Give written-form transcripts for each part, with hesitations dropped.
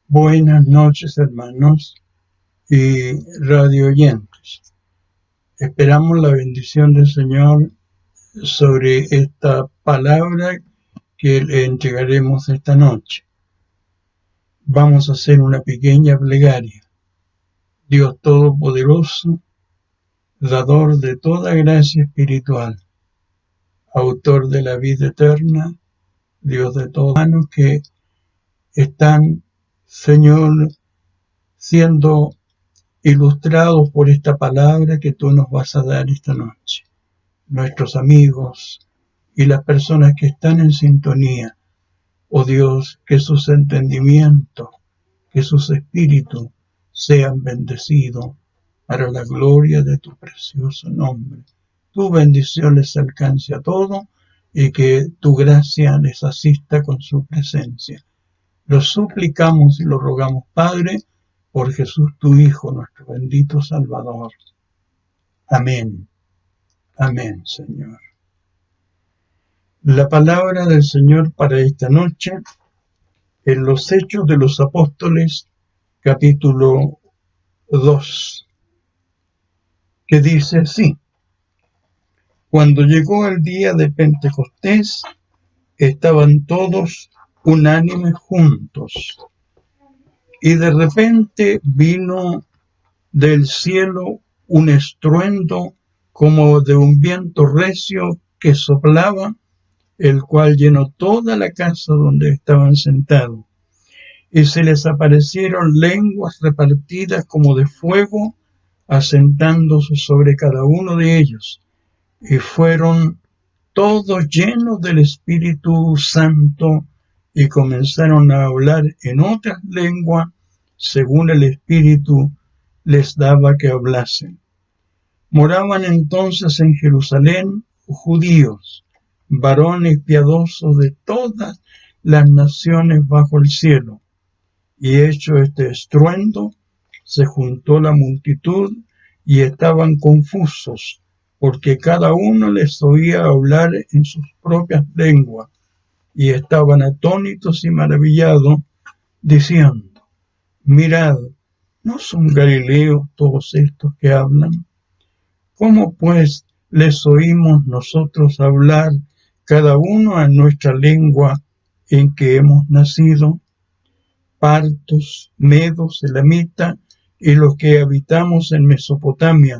Buenas noches, hermanos y radio oyentes. Esperamos la bendición del Señor sobre esta palabra que le entregaremos esta noche. Vamos a hacer una pequeña plegaria. Dios Todopoderoso, dador de toda gracia espiritual, autor de la vida eterna, Dios de todos los hermanos que están, Señor, siendo ilustrados por esta palabra que tú nos vas a dar esta noche. Nuestros amigos y las personas que están en sintonía, oh Dios, que sus entendimientos, que sus espíritus sean bendecidos para la gloria de tu precioso nombre. Tu bendición les alcance a todos y que tu gracia les asista con su presencia. Lo suplicamos y lo rogamos, Padre, por Jesús tu Hijo, nuestro bendito Salvador. Amén. Amén, Señor. La palabra del Señor para esta noche en los Hechos de los Apóstoles, capítulo 2, que dice así: Cuando llegó el día de Pentecostés, estaban todos unánimes juntos, y de repente vino del cielo un estruendo como de un viento recio que soplaba, el cual llenó toda la casa donde estaban sentados. Y se les aparecieron lenguas repartidas como de fuego, asentándose sobre cada uno de ellos. Y fueron todos llenos del Espíritu Santo y comenzaron a hablar en otras lenguas, según el Espíritu les daba que hablasen. Moraban entonces en Jerusalén judíos, varones piadosos de todas las naciones bajo el cielo. Y hecho este estruendo, se juntó la multitud y estaban confusos, porque cada uno les oía hablar en sus propias lenguas, y estaban atónitos y maravillados, diciendo: Mirad, ¿no son galileos todos estos que hablan? ¿Cómo pues les oímos nosotros hablar cada uno en nuestra lengua en que hemos nacido? Partos, medos, elamitas y los que habitamos en Mesopotamia,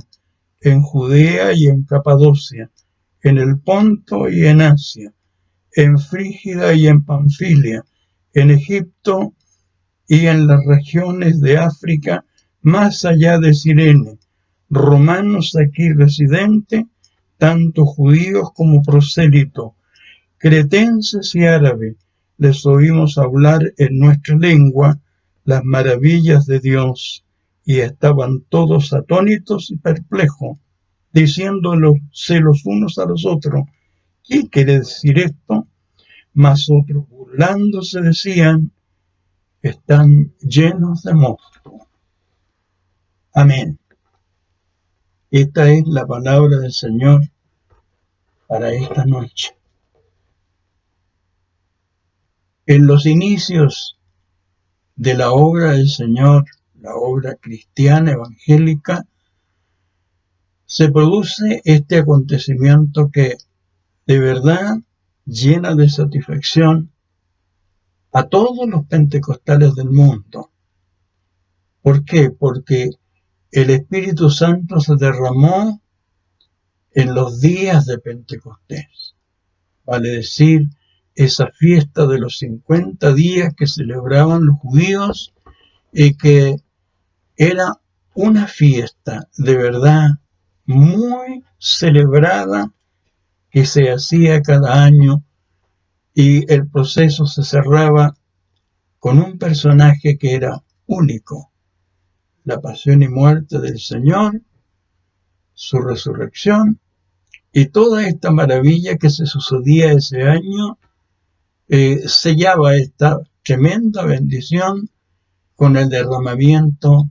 en Judea y en Capadocia, en el Ponto y en Asia, en Frígida y en Panfilia, en Egipto y en las regiones de África, más allá de Cirene, romanos aquí residentes, tanto judíos como prosélitos, cretenses y árabes, les oímos hablar en nuestra lengua las maravillas de Dios, y estaban todos atónitos y perplejos, diciéndose los unos a los otros: ¿qué quiere decir esto? Mas otros, burlándose, decían: están llenos de mosto. Amén. Esta es la palabra del Señor para esta noche. En los inicios de la obra del Señor, la obra cristiana evangélica, se produce este acontecimiento que de verdad llena de satisfacción a todos los pentecostales del mundo. ¿Por qué? Porque el Espíritu Santo se derramó en los días de Pentecostés, vale decir, esa fiesta de los 50 días que celebraban los judíos y que era una fiesta de verdad muy celebrada que se hacía cada año, y el proceso se cerraba con un personaje que era único: la pasión y muerte del Señor, su resurrección y toda esta maravilla que se sucedía ese año. Sellaba esta tremenda bendición con el derramamiento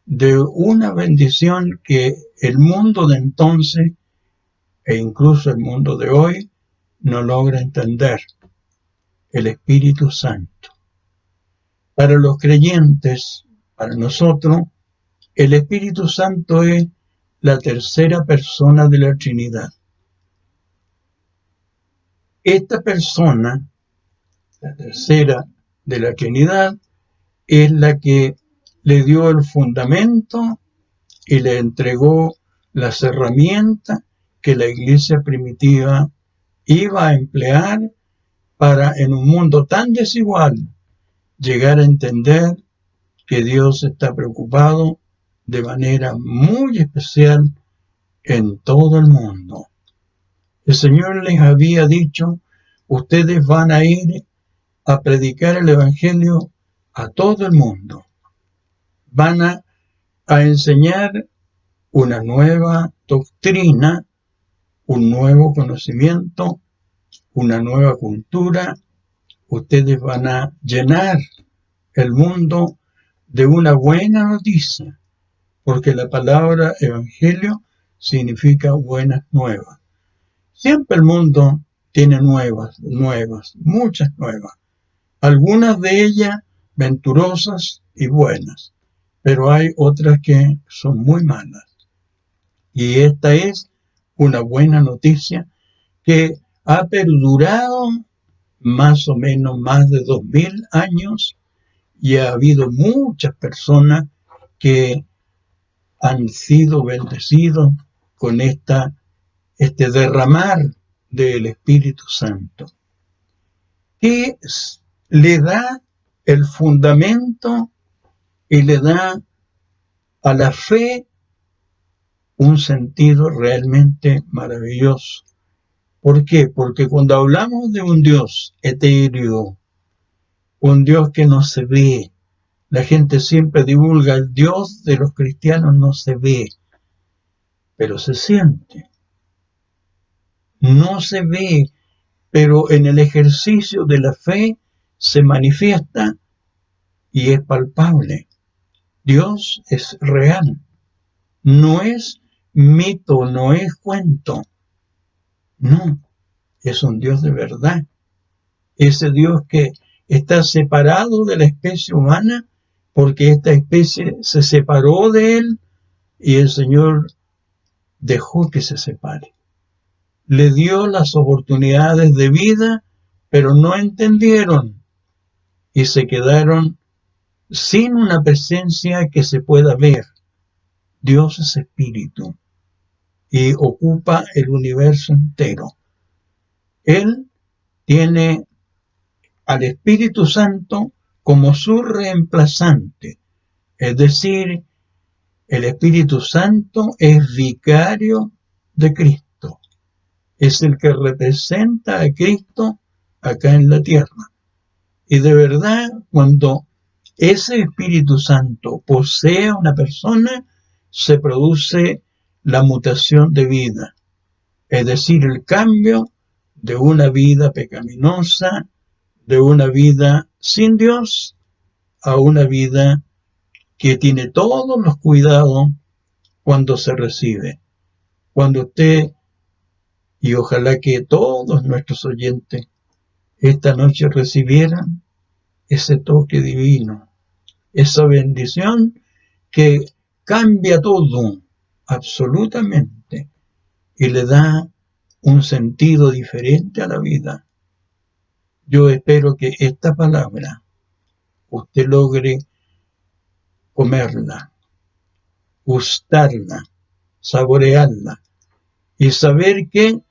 de una bendición que el mundo de entonces e incluso el mundo de hoy no logra entender: el Espíritu Santo. Para los creyentes, para nosotros, el Espíritu Santo es la tercera persona de la Trinidad. Esta persona, la tercera de la Trinidad, es la que le dio el fundamento y le entregó las herramientas que la iglesia primitiva iba a emplear para, en un mundo tan desigual, llegar a entender que Dios está preocupado de manera muy especial en todo el mundo. El Señor les había dicho, ustedes van a ir a predicar el Evangelio a todo el mundo. Van a enseñar una nueva doctrina, un nuevo conocimiento, una nueva cultura. Ustedes van a llenar el mundo de una buena noticia, porque la palabra evangelio significa buenas nuevas. Siempre el mundo tiene nuevas, muchas nuevas. Algunas de ellas venturosas y buenas, pero hay otras que son muy malas. Y esta es una buena noticia que ha perdurado más o menos más de 2000 años y ha habido muchas personas que han sido bendecidos con este derramar del Espíritu Santo, que le da el fundamento y le da a la fe un sentido realmente maravilloso. ¿Por qué? Porque cuando hablamos de un Dios etéreo, un Dios que no se ve, la gente siempre divulga el Dios de los cristianos no se ve, pero se siente. No se ve, pero en el ejercicio de la fe se manifiesta y es palpable. Dios es real, no es mito, no es cuento, no, es un Dios de verdad. Ese Dios que está separado de la especie humana porque esta especie se separó de él y el Señor dejó que se separe. Le dio las oportunidades de vida, pero no entendieron y se quedaron sin una presencia que se pueda ver. Dios es espíritu y ocupa el universo entero. Él tiene al Espíritu Santo como su reemplazante, es decir, el Espíritu Santo es vicario de Cristo, es el que representa a Cristo acá en la tierra. Y de verdad, cuando ese Espíritu Santo posee a una persona, se produce la mutación de vida, es decir, el cambio de una vida pecaminosa, de una vida sin Dios, a una vida que tiene todos los cuidados cuando se recibe. Cuando usted, y ojalá que todos nuestros oyentes esta noche recibieran ese toque divino, esa bendición que cambia todo, absolutamente, y le da un sentido diferente a la vida. Yo espero que esta palabra usted logre comerla, gustarla, saborearla y saber que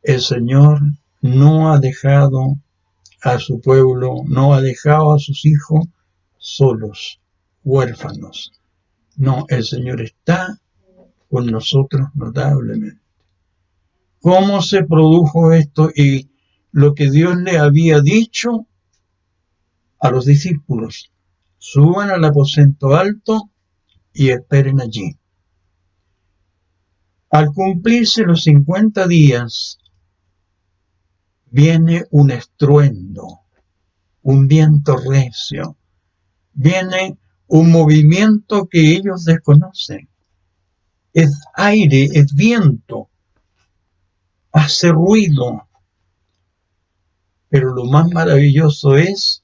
el Señor no ha dejado a su pueblo, no ha dejado a sus hijos solos, huérfanos. No, el Señor está con nosotros notablemente. ¿Cómo se produjo esto? Y lo que Dios le había dicho a los discípulos: suban al aposento alto y esperen allí. Al cumplirse los 50 días, viene un estruendo, un viento recio, viene un movimiento que ellos desconocen. Es aire, es viento, hace ruido. Pero lo más maravilloso es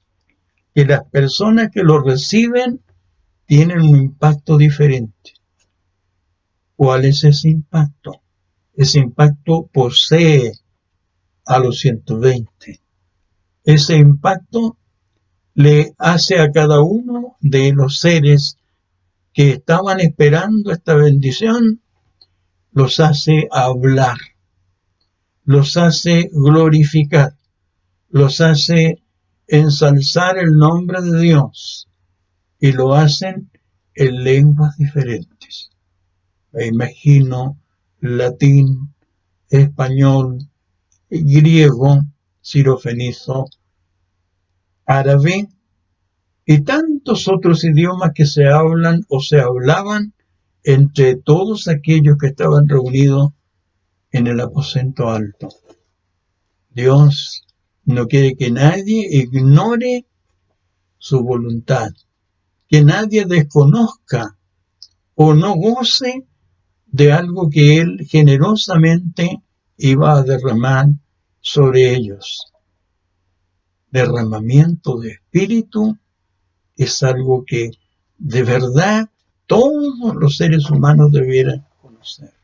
que las personas que lo reciben tienen un impacto diferente. ¿Cuál es ese impacto? Ese impacto posee a los 120. Ese impacto le hace a cada uno de los seres que estaban esperando esta bendición, los hace hablar, los hace glorificar, los hace ensalzar el nombre de Dios, y lo hacen en lenguas diferentes. Me imagino latín, español, griego, sirofenizo, árabe y tantos otros idiomas que se hablan o se hablaban entre todos aquellos que estaban reunidos en el aposento alto. Dios no quiere que nadie ignore su voluntad, que nadie desconozca o no goce de algo que Él generosamente iba a derramar sobre ellos. Derramamiento de espíritu es algo que de verdad todos los seres humanos debieran conocer.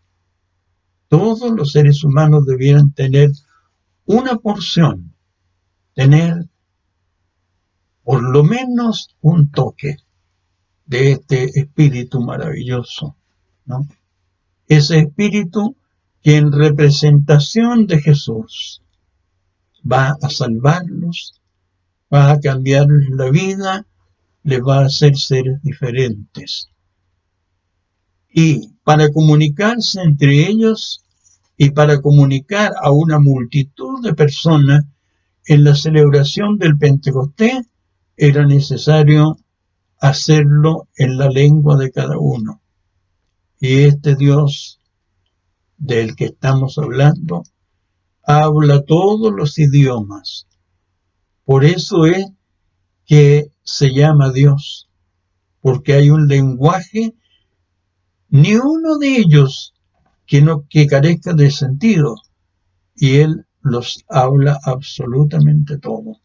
Todos los seres humanos debieran tener una porción, tener por lo menos un toque de este espíritu maravilloso, ¿no? Ese espíritu que en representación de Jesús va a salvarlos, va a cambiarles la vida, les va a hacer seres diferentes. Y para comunicarse entre ellos y para comunicar a una multitud de personas en la celebración del Pentecostés, era necesario hacerlo en la lengua de cada uno. Y este Dios del que estamos hablando habla todos los idiomas. Por eso es que se llama Dios, porque hay un lenguaje, ni uno de ellos que carezca de sentido, y Él los habla absolutamente todos.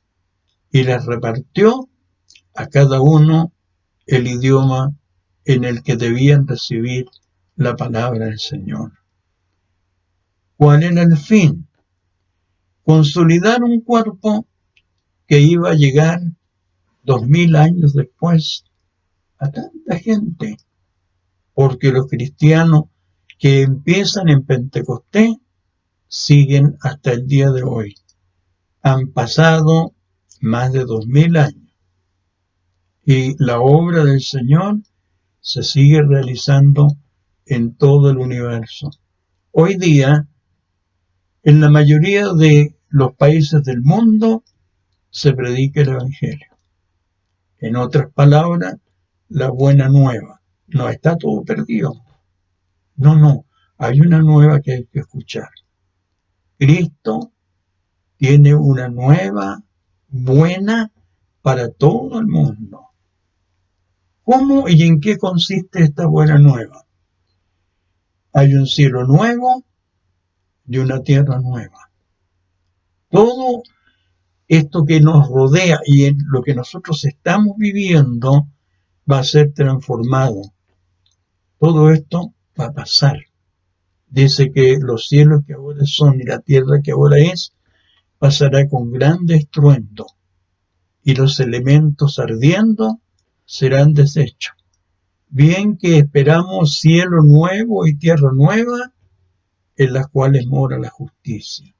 Y les repartió a cada uno el idioma en el que debían recibir la palabra del Señor. ¿Cuál era el fin? Consolidar un cuerpo que iba a llegar 2000 años después a tanta gente, porque los cristianos que empiezan en Pentecostés siguen hasta el día de hoy. Han pasado más de 2000 años y la obra del Señor se sigue realizando en todo el universo. Hoy día, en la mayoría de los países del mundo, se predica el Evangelio. En otras palabras, la buena nueva. No está todo perdido. No, hay una nueva que hay que escuchar. Cristo tiene una nueva, buena para todo el mundo. ¿Cómo y en qué consiste esta buena nueva? Hay un cielo nuevo y una tierra nueva. Todo esto que nos rodea y en lo que nosotros estamos viviendo va a ser transformado. Todo esto va a pasar. Dice que los cielos que ahora son y la tierra que ahora es, pasará con grande estruendo, y los elementos ardiendo serán deshechos. Bien que esperamos cielo nuevo y tierra nueva, en las cuales mora la justicia.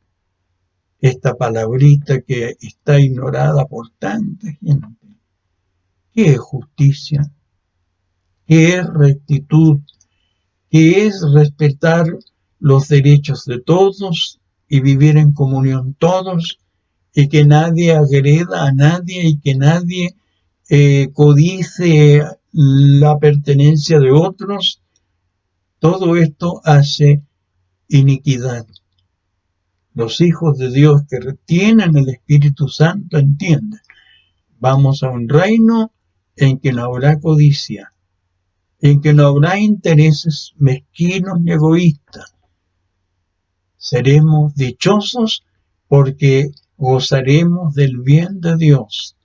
Esta palabrita que está ignorada por tanta gente. ¿Qué es justicia? ¿Qué es rectitud? ¿Qué es respetar los derechos de todos y vivir en comunión todos, y que nadie agreda a nadie y que nadie codice la pertenencia de otros? Todo esto hace iniquidad. Los hijos de Dios que tienen el Espíritu Santo entienden. Vamos a un reino en que no habrá codicia, en que no habrá intereses mezquinos ni egoístas. Seremos dichosos porque gozaremos del bien de Dios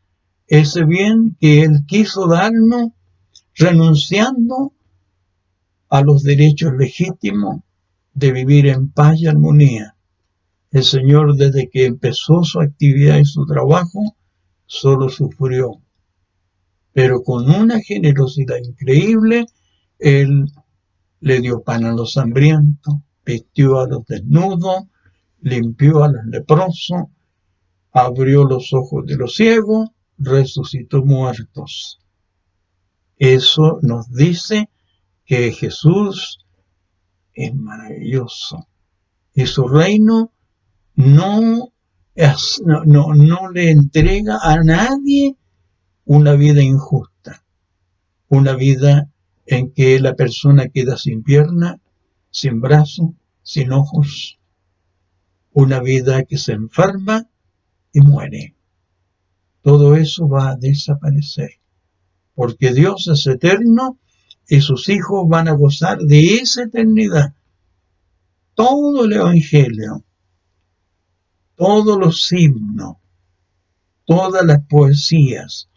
ese bien que Él quiso darnos, renunciando a los derechos legítimos de vivir en paz y armonía. El Señor, desde que empezó su actividad y su trabajo, solo sufrió, pero con una generosidad increíble. Él le dio pan a los hambrientos, vistió a los desnudos, limpió a los leprosos, abrió los ojos de los ciegos, resucitó muertos. Eso nos dice que Jesús es maravilloso y su reino no le entrega a nadie una vida injusta, una vida en que la persona queda sin pierna, sin brazo, sin ojos, una vida que se enferma y muere. Todo eso va a desaparecer, porque Dios es eterno y sus hijos van a gozar de esa eternidad. Todo el Evangelio, todos los himnos, todas las poesías,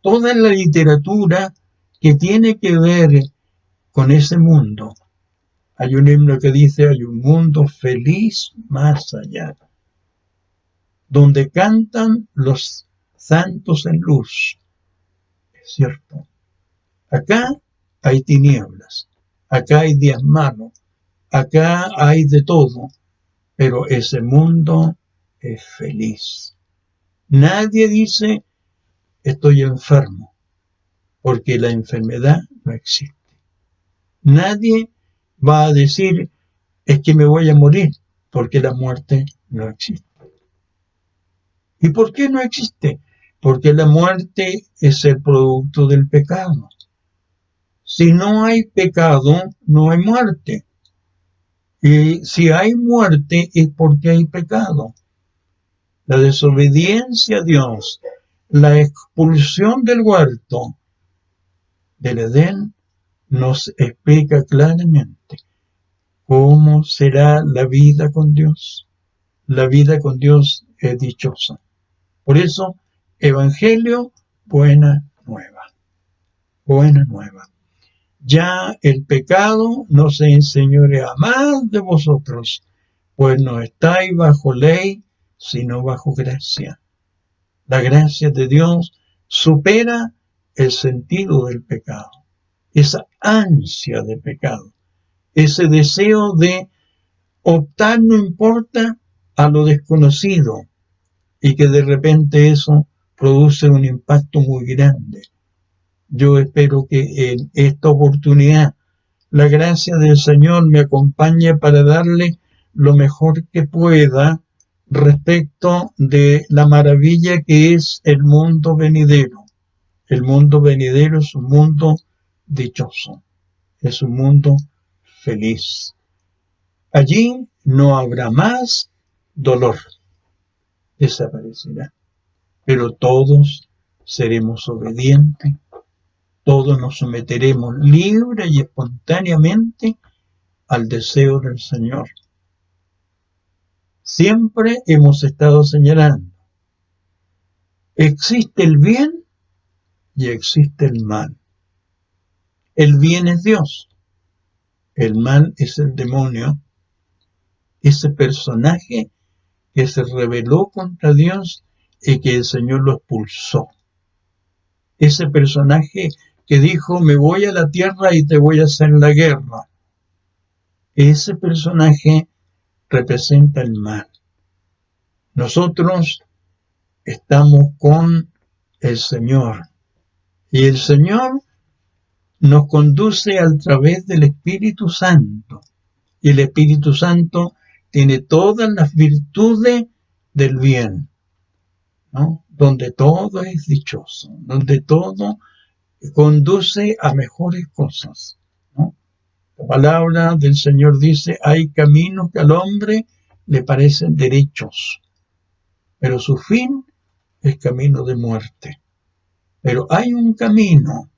toda la literatura que tiene que ver con ese mundo. Hay un himno que dice: hay un mundo feliz más allá, donde cantan los santos en luz. Es cierto. Acá hay tinieblas, acá hay días malos, acá hay de todo, pero ese mundo es feliz. Nadie dice estoy enfermo, porque la enfermedad no existe. Nadie va a decir es que me voy a morir, porque la muerte no existe. ¿Y por qué no existe? Porque la muerte es el producto del pecado. Si no hay pecado, no hay muerte. Y si hay muerte es porque hay pecado. La desobediencia a Dios, la expulsión del huerto del Edén, nos explica claramente cómo será la vida con Dios. La vida con Dios es dichosa. Por eso, Evangelio, buena nueva. Buena nueva. Ya el pecado no se enseñorea más de vosotros, pues no estáis bajo ley, sino bajo gracia. La gracia de Dios supera el sentido del pecado, esa ansia de pecado, ese deseo de optar, no importa, a lo desconocido, y que de repente eso produce un impacto muy grande. Yo espero que en esta oportunidad la gracia del Señor me acompañe para darle lo mejor que pueda respecto de la maravilla que es el mundo venidero. El mundo venidero es un mundo dichoso, es un mundo feliz. Allí no habrá más dolor, desaparecerá, pero todos seremos obedientes. Todos nos someteremos libre y espontáneamente al deseo del Señor. Siempre hemos estado señalando, existe el bien y existe el mal. El bien es Dios, el mal es el demonio, ese personaje que se rebeló contra Dios y que el Señor lo expulsó. Ese personaje que dijo, me voy a la tierra y te voy a hacer la guerra. Ese personaje representa el mal. Nosotros estamos con el Señor y el Señor nos conduce a través del Espíritu Santo, y el Espíritu Santo tiene todas las virtudes del bien, ¿no? Donde todo es dichoso, donde todo conduce a mejores cosas, ¿no? La palabra del Señor dice, hay caminos que al hombre le parecen derechos, pero su fin es camino de muerte. Pero hay un camino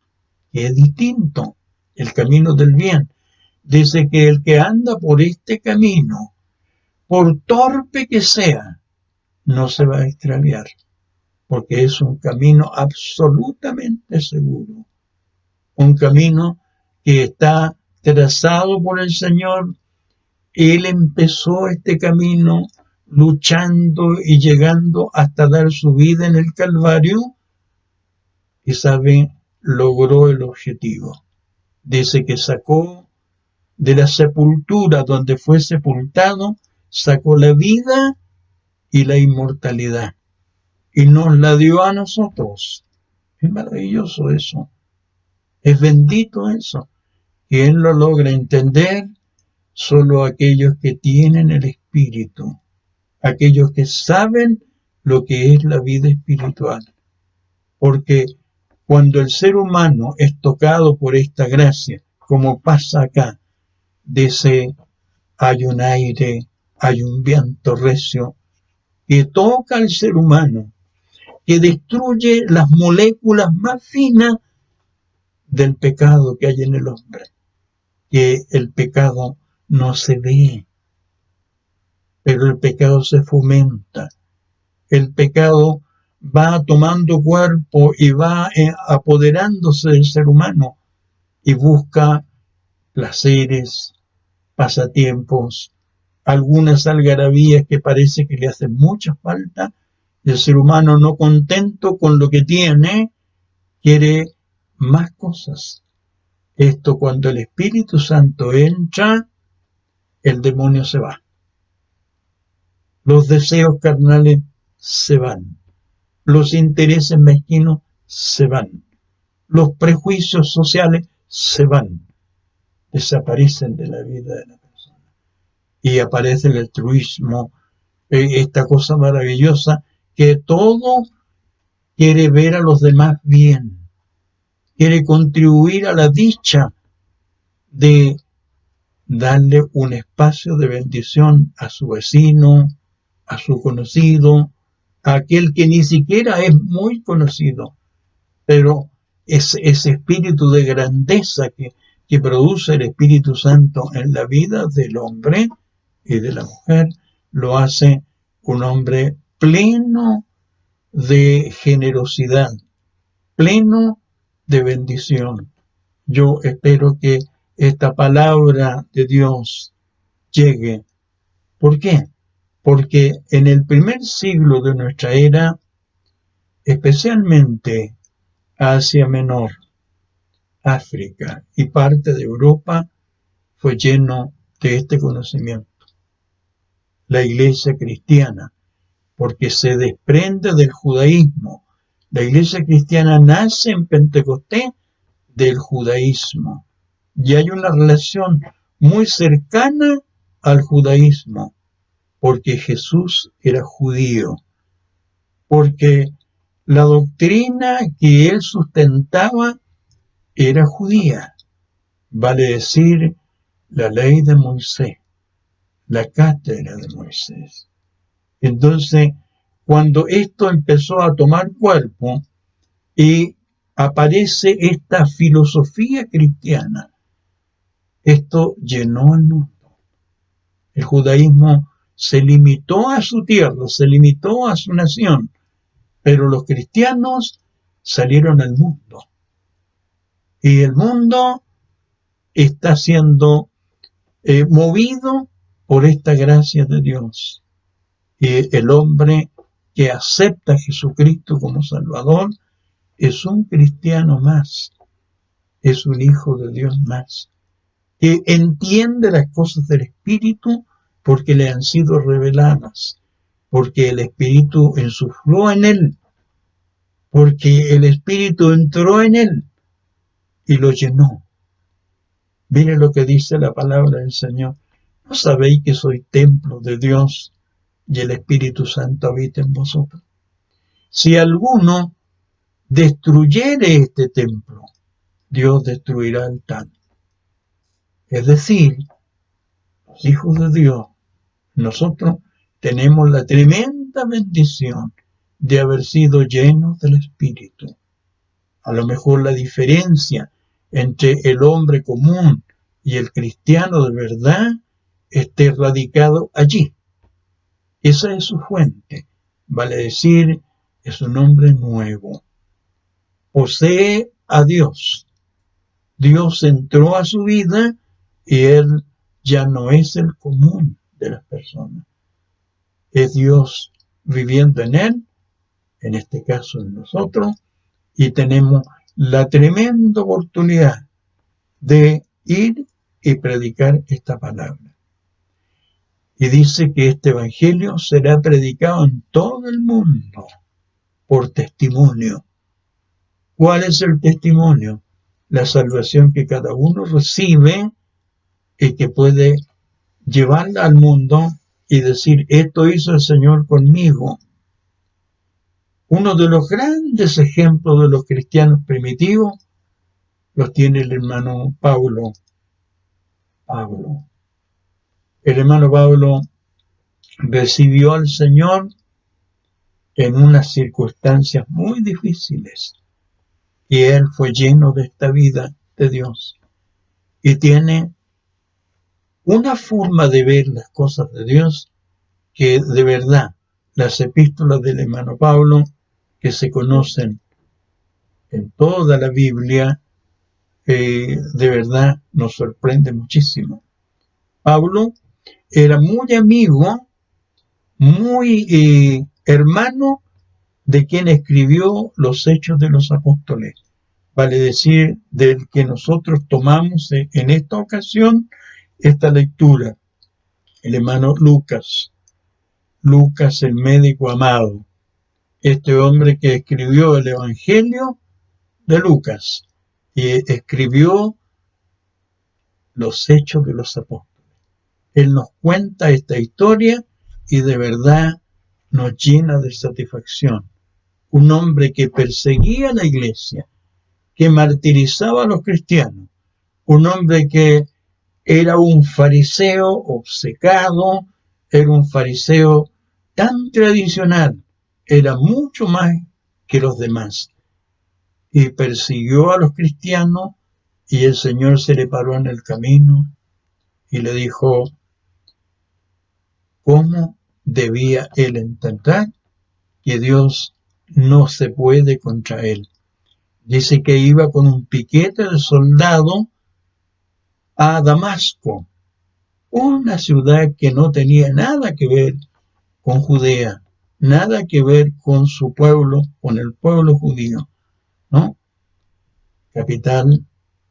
que es distinto, el camino del bien. Dice que el que anda por este camino, por torpe que sea, no se va a extraviar, porque es un camino absolutamente seguro, un camino que está trazado por el Señor. Él empezó este camino luchando y llegando hasta dar su vida en el Calvario y logró el objetivo. Dice que sacó de la sepultura donde fue sepultado, sacó la vida y la inmortalidad y nos la dio a nosotros. Es maravilloso eso, es bendito eso. ¿Quién lo logra entender? Solo aquellos que tienen el Espíritu, aquellos que saben lo que es la vida espiritual. Porque cuando el ser humano es tocado por esta gracia, como pasa acá, dice, hay un aire, hay un viento recio que toca al ser humano, que destruye las moléculas más finas del pecado que hay en el hombre, que el pecado no se ve, pero el pecado se fomenta, el pecado va tomando cuerpo y va apoderándose del ser humano y busca placeres, pasatiempos, algunas algarabías que parece que le hacen mucha falta, y el ser humano no contento con lo que tiene, quiere más cosas. Esto cuando el Espíritu Santo entra, el demonio se va. Los deseos carnales se van. Los intereses mezquinos se van. Los prejuicios sociales se van. Desaparecen de la vida de la persona. Y aparece el altruismo, esta cosa maravillosa que todo quiere ver a los demás bien, quiere contribuir a la dicha de darle un espacio de bendición a su vecino, a su conocido, a aquel que ni siquiera es muy conocido, pero ese espíritu de grandeza que produce el Espíritu Santo en la vida del hombre y de la mujer, lo hace un hombre pleno de generosidad, pleno de bendición. Yo espero que esta palabra de Dios llegue. ¿Por qué? Porque en el primer siglo de nuestra era, especialmente Asia Menor, África y parte de Europa, fue lleno de este conocimiento. La iglesia cristiana, porque se desprende del judaísmo. La iglesia cristiana nace en Pentecostés del judaísmo. Y hay una relación muy cercana al judaísmo, porque Jesús era judío, porque la doctrina que él sustentaba era judía, vale decir, la ley de Moisés, la cátedra de Moisés. Entonces, cuando esto empezó a tomar cuerpo y aparece esta filosofía cristiana, esto llenó al mundo. El judaísmo se limitó a su tierra, se limitó a su nación, pero los cristianos salieron al mundo. Y el mundo está siendo movido por esta gracia de Dios. Y el hombre que acepta a Jesucristo como Salvador es un cristiano más, es un hijo de Dios más, que entiende las cosas del Espíritu porque le han sido reveladas, porque el Espíritu insufló en él, porque el Espíritu entró en él y lo llenó. Mire lo que dice la palabra del Señor. ¿No sabéis que soy templo de Dios y el Espíritu Santo habita en vosotros? Si alguno destruyere este templo, Dios destruirá el tal. Es decir, los hijos de Dios, nosotros tenemos la tremenda bendición de haber sido llenos del Espíritu. A lo mejor la diferencia entre el hombre común y el cristiano de verdad esté radicado allí. Esa es su fuente, vale decir, es un hombre nuevo. Posee a Dios. Dios entró a su vida y él ya no es el común de las personas. Es Dios viviendo en él, en este caso en nosotros, y tenemos la tremenda oportunidad de ir y predicar esta palabra. Y dice que este evangelio será predicado en todo el mundo por testimonio. ¿Cuál es el testimonio? La salvación que cada uno recibe y que puede llevarla al mundo y decir, esto hizo el Señor conmigo. Uno de los grandes ejemplos de los cristianos primitivos los tiene el hermano Pablo. El hermano Pablo recibió al Señor en unas circunstancias muy difíciles y él fue lleno de esta vida de Dios y tiene una forma de ver las cosas de Dios que de verdad las epístolas del hermano Pablo que se conocen en toda la Biblia de verdad nos sorprende muchísimo. Pablo era muy amigo, muy hermano de quien escribió los Hechos de los Apóstoles, vale decir, del que nosotros tomamos en esta ocasión esta lectura, el hermano Lucas, el médico amado, este hombre que escribió el Evangelio de Lucas y escribió los Hechos de los Apóstoles. Él nos cuenta esta historia y de verdad nos llena de satisfacción. Un hombre que perseguía a la iglesia, que martirizaba a los cristianos, un hombre que era un fariseo obcecado, era un fariseo tan tradicional, era mucho más que los demás, y persiguió a los cristianos y el Señor se le paró en el camino y le dijo cómo debía él entender que Dios no se puede contra él. Dice que iba con un piquete de soldado a Damasco, una ciudad que no tenía nada que ver con Judea, nada que ver con su pueblo, con el pueblo judío, ¿no? Capital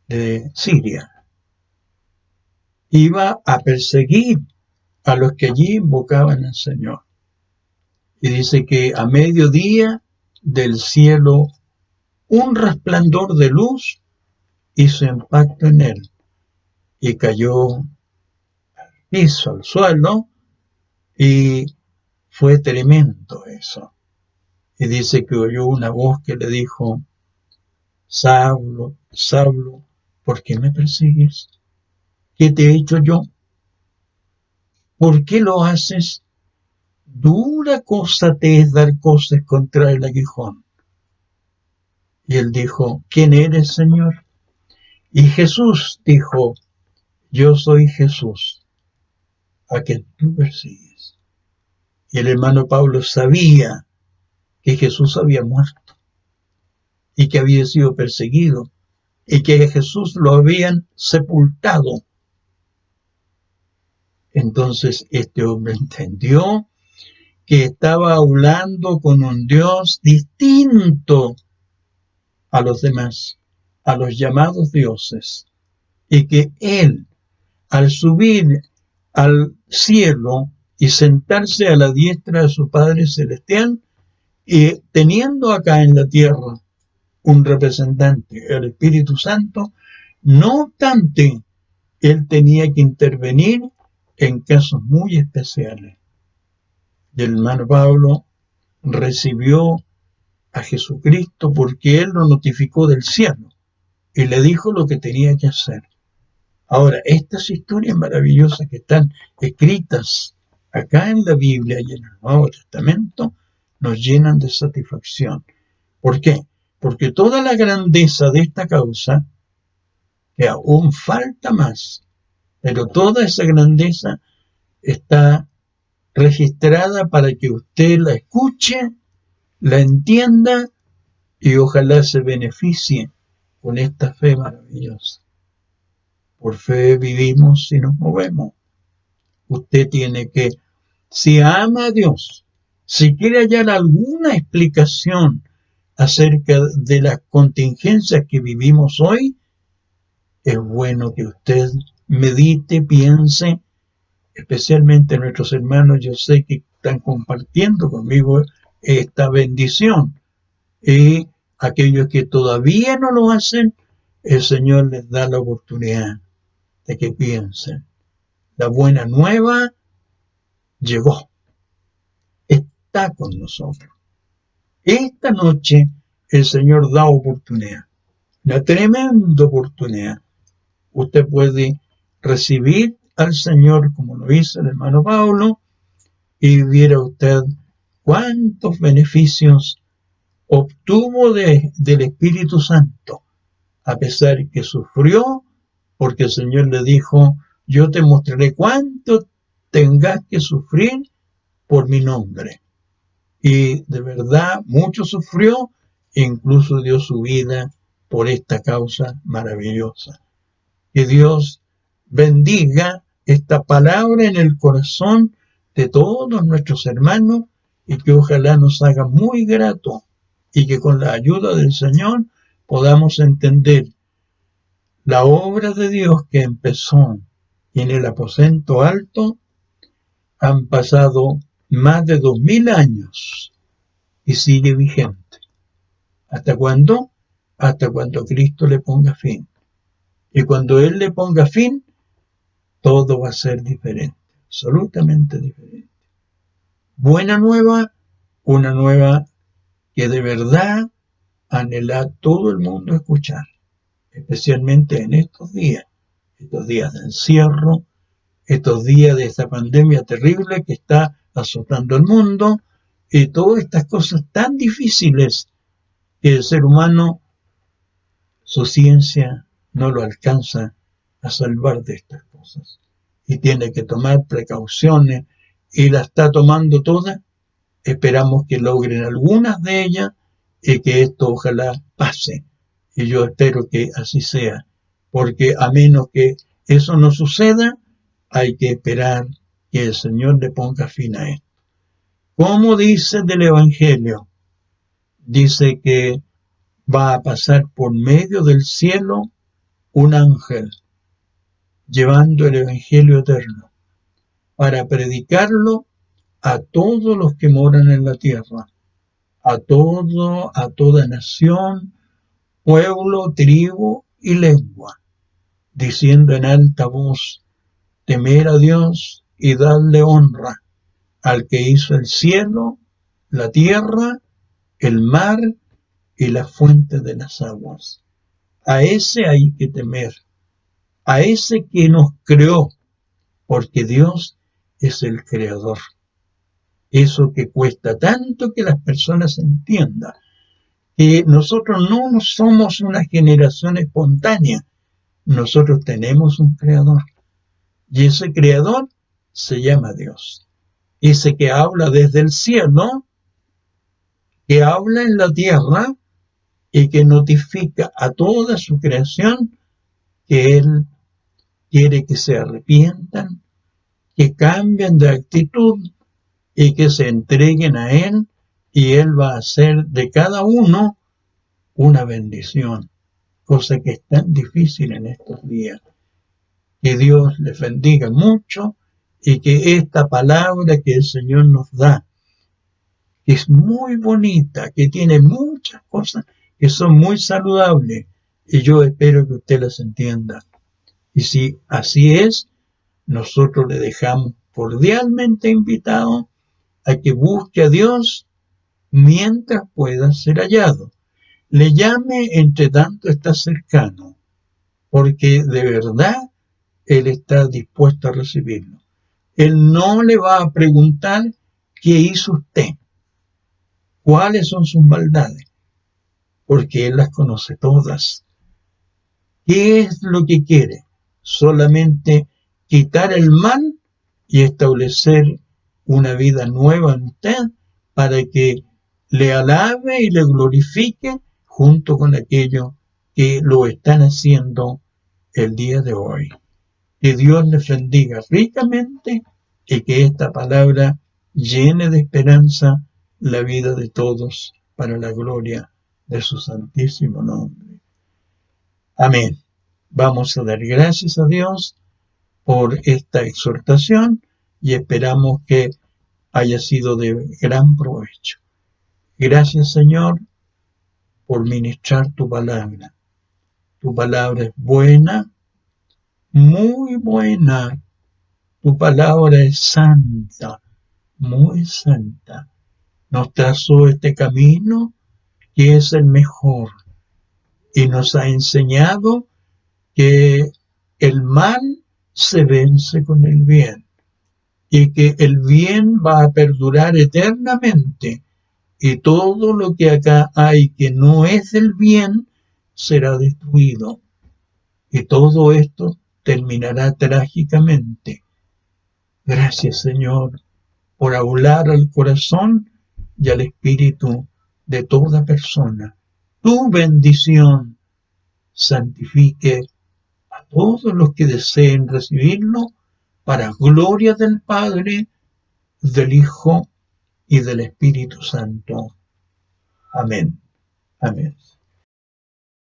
de Siria. Iba a perseguir a los que allí invocaban al Señor. Y dice que a mediodía del cielo un resplandor de luz hizo impacto en él y cayó al piso, al suelo, y fue tremendo eso. Y dice que oyó una voz que le dijo, Saulo, Saulo, ¿por qué me persigues? ¿Qué te he hecho yo? ¿Por qué lo haces? Dura cosa te es dar cosas contra el aguijón. Y él dijo, ¿quién eres, Señor? Y Jesús dijo, yo soy Jesús, a quien tú persigues. Y el hermano Pablo sabía que Jesús había muerto y que había sido perseguido y que a Jesús lo habían sepultado. Entonces este hombre entendió que estaba hablando con un Dios distinto a los demás, a los llamados dioses, y que él, al subir al cielo y sentarse a la diestra de su Padre Celestial, y teniendo acá en la tierra un representante, el Espíritu Santo, no obstante, él tenía que intervenir en casos muy especiales. Y el hermano Pablo recibió a Jesucristo porque él lo notificó del cielo y le dijo lo que tenía que hacer. Ahora, estas historias maravillosas que están escritas acá en la Biblia y en el Nuevo Testamento nos llenan de satisfacción. ¿Por qué? Porque toda la grandeza de esta causa, que aún falta más, pero toda esa grandeza está registrada para que usted la escuche, la entienda y ojalá se beneficie con esta fe maravillosa. Por fe vivimos y nos movemos. Usted tiene que, si ama a Dios, si quiere hallar alguna explicación acerca de las contingencias que vivimos hoy, es bueno que usted medite, piense, especialmente nuestros hermanos, yo sé que están compartiendo conmigo esta bendición, y aquellos que todavía no lo hacen, el Señor les da la oportunidad de que piensen. La buena nueva llegó, está con nosotros. Esta noche el Señor da oportunidad, una tremenda oportunidad. Usted puede recibir al Señor como lo hizo el hermano Pablo y viera usted cuántos beneficios obtuvo del Espíritu Santo, a pesar que sufrió, porque el Señor le dijo, yo te mostraré cuánto tengas que sufrir por mi nombre. Y de verdad mucho sufrió e incluso dio su vida por esta causa maravillosa. Que Dios bendiga esta palabra en el corazón de todos nuestros hermanos y que ojalá nos haga muy grato y que con la ayuda del Señor podamos entender la obra de Dios que empezó en el aposento alto. Han pasado más de 2000 años y sigue vigente. ¿Hasta cuándo? Hasta cuando Cristo le ponga fin. Y cuando Él le ponga fin, todo va a ser diferente, absolutamente diferente. Buena nueva, una nueva que de verdad anhela todo el mundo escuchar, especialmente en estos días de encierro, estos días de esta pandemia terrible que está azotando el mundo y todas estas cosas tan difíciles que el ser humano, su ciencia no lo alcanza a salvar de estas cosas y tiene que tomar precauciones y la está tomando todas. Esperamos que logren algunas de ellas y que esto ojalá pase, y yo espero que así sea, porque a menos que eso no suceda, hay que esperar que el Señor le ponga fin a esto. Como dice del Evangelio, dice que va a pasar por medio del cielo un ángel llevando el Evangelio eterno para predicarlo a todos los que moran en la tierra, a toda nación, pueblo, tribu y lengua, diciendo en alta voz, temer a Dios y darle honra al que hizo el cielo, la tierra, el mar y la fuente de las aguas. A ese hay que temer, a ese que nos creó, porque Dios es el creador. Eso que cuesta tanto que las personas entiendan, que nosotros no somos una generación espontánea, nosotros tenemos un creador, y ese creador se llama Dios. Ese que habla desde el cielo, que habla en la tierra y que notifica a toda su creación que Él quiere que se arrepientan, que cambien de actitud y que se entreguen a Él, y Él va a hacer de cada uno una bendición, cosa que es tan difícil en estos días. Que Dios les bendiga mucho y que esta palabra que el Señor nos da, que es muy bonita, que tiene muchas cosas que son muy saludables, y yo espero que usted las entienda. Y si así es, nosotros le dejamos cordialmente invitado a que busque a Dios mientras pueda ser hallado. Le llame entre tanto está cercano, porque de verdad Él está dispuesto a recibirlo. Él no le va a preguntar qué hizo usted, cuáles son sus maldades, porque Él las conoce todas. ¿Qué es lo que quiere? Solamente quitar el mal y establecer una vida nueva en usted para que le alabe y le glorifique junto con aquellos que lo están haciendo el día de hoy. Que Dios les bendiga ricamente y que esta palabra llene de esperanza la vida de todos para la gloria de su santísimo nombre. Amén. Vamos a dar gracias a Dios por esta exhortación y esperamos que haya sido de gran provecho. Gracias, Señor, por ministrar tu palabra. Tu palabra es buena, muy buena. Tu palabra es santa, muy santa. Nos trazó este camino que es el mejor y nos ha enseñado que el mal se vence con el bien y que el bien va a perdurar eternamente y todo lo que acá hay que no es del bien será destruido y todo esto terminará trágicamente. Gracias, Señor, por hablar al corazón y al espíritu de toda persona. Tu bendición santifique a todos los que deseen recibirlo para gloria del Padre, del Hijo y del Espíritu Santo. Amén. Amén.